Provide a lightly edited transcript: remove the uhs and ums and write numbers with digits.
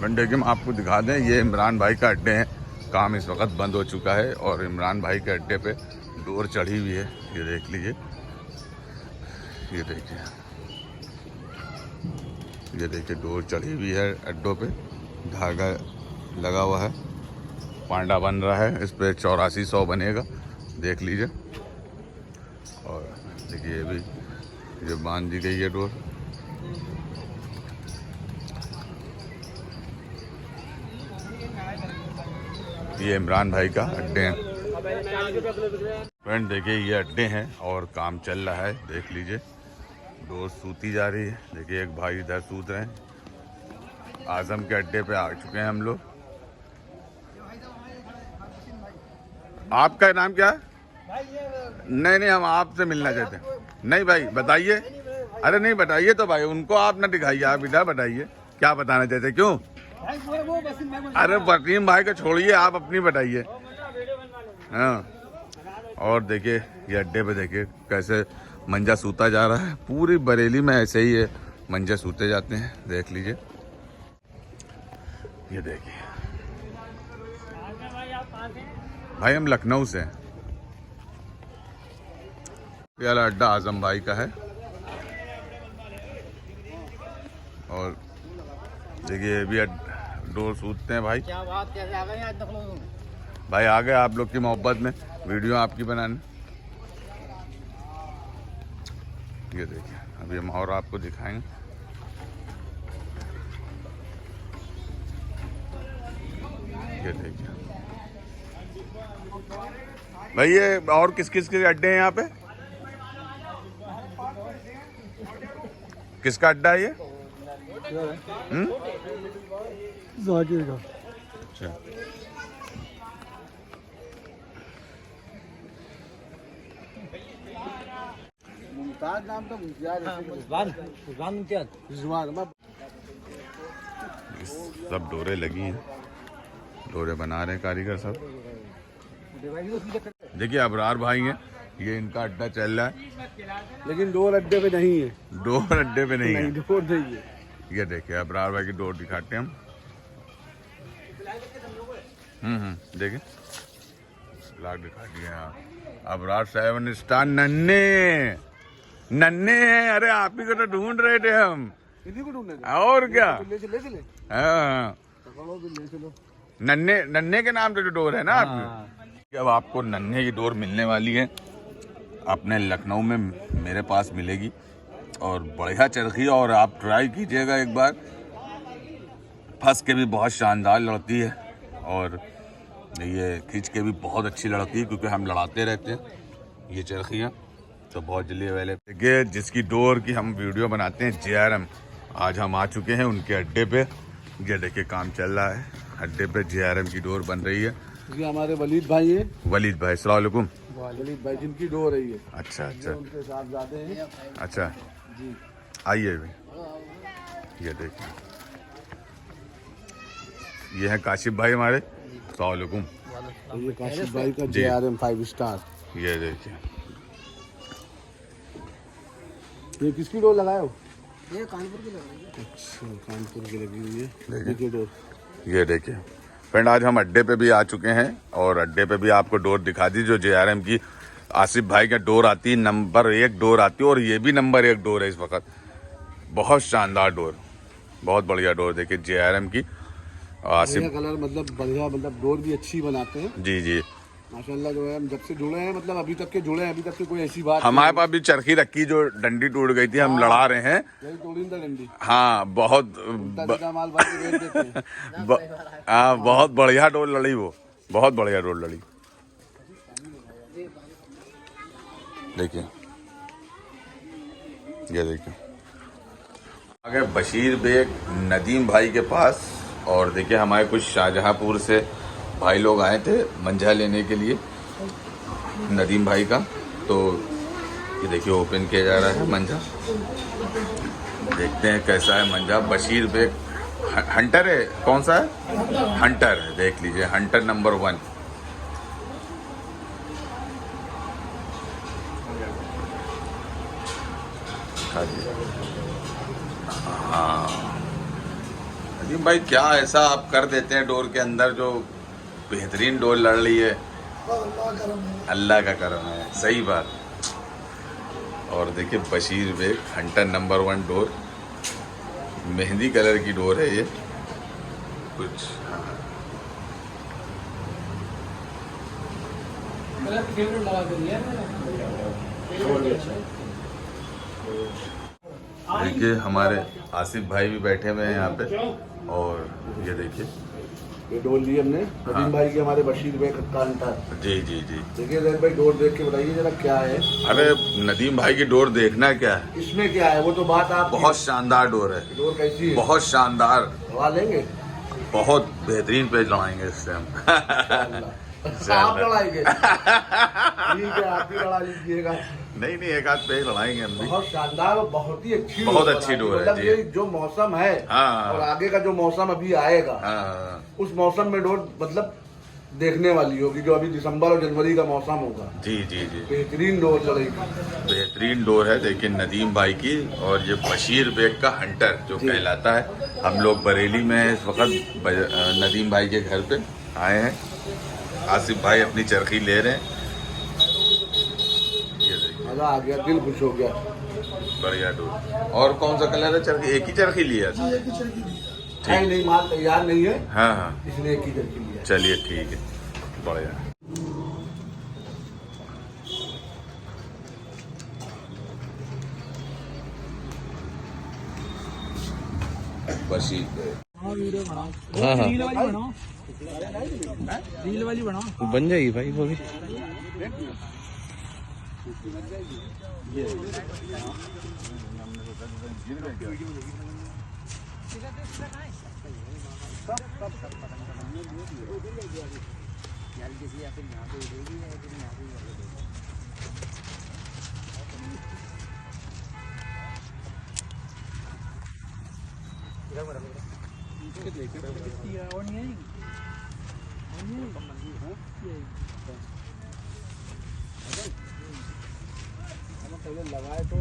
One day game आपको दिखा दें, ये इमरान भाई का अड्डे हैं। काम इस वक्त बंद हो चुका है और इमरान भाई के अड्डे पे डोर चढ़ी हुई है। ये देख लीजिए, ये देखिए, ये देखिए डोर चढ़ी हुई है अड्डों पे, धागा लगा हुआ है, पांडा बन रहा है, इस पे 8400 बनेगा, देख लीजिए। और देखिए ये भी, ये बांध दी गई है डोर। ये इमरान भाई का अड्डे हैं। फ्रेंड देखिए ये अड्डे हैं और काम चल रहा है, देख लीजिए। डोर सूती जा रही है, देखिए एक भाई इधर सूत रहे हैं। आजम के अड्डे पे आ चुके हैं हम लोग। आपका नाम क्या है? नहीं नहीं, हम आपसे मिलना चाहते हैं। नहीं भाई बताइए। अरे नहीं बताइए तो भाई, उनको आप ना दिखाइए, आप इधर बताइए क्या बताना चाहते हैं। क्यों? अरे वसीम भाई को छोड़िए, आप अपनी बताइए। हाँ, और देखिए ये अड्डे पे देखिए कैसे मंजा सूता जा रहा है। पूरी बरेली में ऐसे ही है, मंजे सूते जाते हैं, देख लीजिए। ये देखिए भाई, हम लखनऊ से हैं। ये वाला अड्डा आजम भाई का है। और देखिए ये भी डोर सूतते हैं भाई। क्या बात, कैसे आ गए आज लखनऊ? भाई आ गए आप लोग की मोहब्बत में, वीडियो आपकी बनाने। ये देखिए अभी हम और आपको दिखाएंगे। ये देखिए भाई, ये और किस किस के अड्डे हैं यहाँ पे? किसका अड्डा है ये? जाकिर का। अच्छा, मुमताज नाम तो रिजवान। सब डोरे लगी हैं, डोरे बना रहे हैं कारीगर सब। देखिए अबरार भाई हैं, ये इनका अड्डा चल रहा है, लेकिन डोर अड्डे पे नहीं है। डोर अड्डे पे नहीं है। डोर नहीं है। ये देखिए अबरार भाई की डोर दिखाते हैं हम। देखिए लाग दिखा दिए हैं। अबरार 7 स्टार नन्हे नन्हे हैं। अरे आप ही को तो ढूंढ रहे थे हम, इन्हीं को ढूंढने और क्या। ले चले। हाँ, ले चलो। नन्हे नन्हे के नाम से जो डोर है ना आपकी। अब आपको नन्हे की डोर मिलने वाली है अपने लखनऊ में, मेरे पास मिलेगी और बढ़िया चरखी। और आप ट्राई कीजिएगा एक बार, फंस के भी बहुत शानदार लड़ती है और ये खींच के भी बहुत अच्छी लड़ती है, क्योंकि हम लड़ाते रहते हैं ये चरखियाँ। तो बहुत जल्दी अवेलेबल। देखिए जिसकी डोर की हम वीडियो बनाते हैं, JRM, आज हम आ चुके हैं उनके अड्डे पे। ये देखिए काम चल रहा है अड्डे पे, JRM की डोर बन रही है। ये हमारे वलीद भाई है। वलीद भाई, अस्सलाम वालेकुम। वलीद भाई जिनकी डोर है ये। अच्छा अच्छा, उनके साथ जाते हैं। अच्छा जी, आइए भी। ये देखिए ये है काशिफ भाई हमारे, अस्सलाम वालेकुम। ये काशिफ भाई का JRM 5 स्टार। ये देखिए ये किसकी डोर लगाए हो? ये कानपुर की लगी है। अच्छा, कानपुर की लगी हुई है। देखिए डोर, ये देखिए फ्रेंड, आज हम अड्डे पे भी आ चुके हैं और अड्डे पे भी आपको डोर दिखा दी जो JRM की आसिफ भाई का डोर आती है, नंबर 1 डोर आती है। और ये भी नंबर 1 डोर है इस वक्त, बहुत शानदार डोर, बहुत बढ़िया डोर। देखिए JRM की आसिफ, कलर मतलब बढ़िया, मतलब डोर भी अच्छी बनाते हैं। जी जी माशाल्लाह। जो है हम जब से जुड़े हैं, मतलब अभी तक के जुड़े हैं, अभी तक की कोई ऐसी बात हमारे पास भी चरखी रखी जो डंडी टूट गई थी, हम लड़ा रहे हैं। नहीं, तोड़ी ना डंडी। हाँ बहुत माल बात बेच देते हैं। हाँ बहुत बढ़िया डोर लड़ी वो, बहुत बढ़िया डोर लड़ी। देखिए ये देखिए आ गए बशीर बेग नदीम भाई के पास। और देखिए हमारे कुछ शाहजहांपुर से भाई लोग आए थे मंझा लेने के लिए नदीम भाई का। तो ये देखिए ओपन किया जा रहा है मंझा, देखते हैं कैसा है मंझा। बशीर बेग हंटर है, कौन सा है? हंटर है, देख लीजिए हंटर नंबर 1। हाँ नदीम भाई क्या ऐसा आप कर देते हैं डोर के अंदर जो बेहतरीन डोर लड़ रही है। अल्लाह का करम है, सही बात। और देखिए बशीर बेग हंटर नंबर 1 डोर, मेहंदी कलर की डोर है ये कुछ। देखिए हमारे आसिफ भाई भी बैठे हुए हैं यहाँ पे, और ये देखिए ये डोर ली हमने नदीम भाई के, हमारे बशीर बेग का हंटर। जी जी जी। देखिए जहर भाई डोर देख के बताइए जरा क्या है। अरे नदीम भाई की डोर देखना क्या है, इसमें क्या है वो तो बात आप। बहुत शानदार डोर है। डोर कैसी है? बहुत शानदार, हवा लेंगे, बहुत बेहतरीन पेज लड़ाएंगे इससे हम। आप लड़ाएंगे? ठीक है, आप ही लड़ा लीजिएगा। नहीं नहीं, एक आध पेज लड़ाएंगे हम भी। बहुत शानदार और बहुत ही अच्छी, बहुत अच्छी डोर है मतलब जी। ये जो मौसम है हाँ। और आगे का जो मौसम अभी आएगा, हाँ उस मौसम में डोर मतलब देखने वाली होगी, जो अभी दिसंबर और जनवरी का मौसम होगा। जी जी जी, बेहतरीन डोर चलेगी। बेहतरीन डोर है। देखिए नदीम भाई की, और ये बशीर बेग का हंटर जो कहलाता है। हम लोग बरेली में इस वक्त नदीम भाई के घर पे आए हैं। आसिफ भाई अपनी चरखी ले रहे हैं। ये देखिए मजा आ गया, दिल खुश हो गया। बढ़िया डोर। और कौन सा कलर है चरखी? एक ही चरखी लिया था? नहीं, माल तैयार नहीं है, हाँ हाँ, इसलिए एक ही चरखी लिया। चलिए ठीक है, बढ़िया। बशीर हाँ रील वाली बनाओ, बन जाएगी भाई वो भी। पहले लगाए तो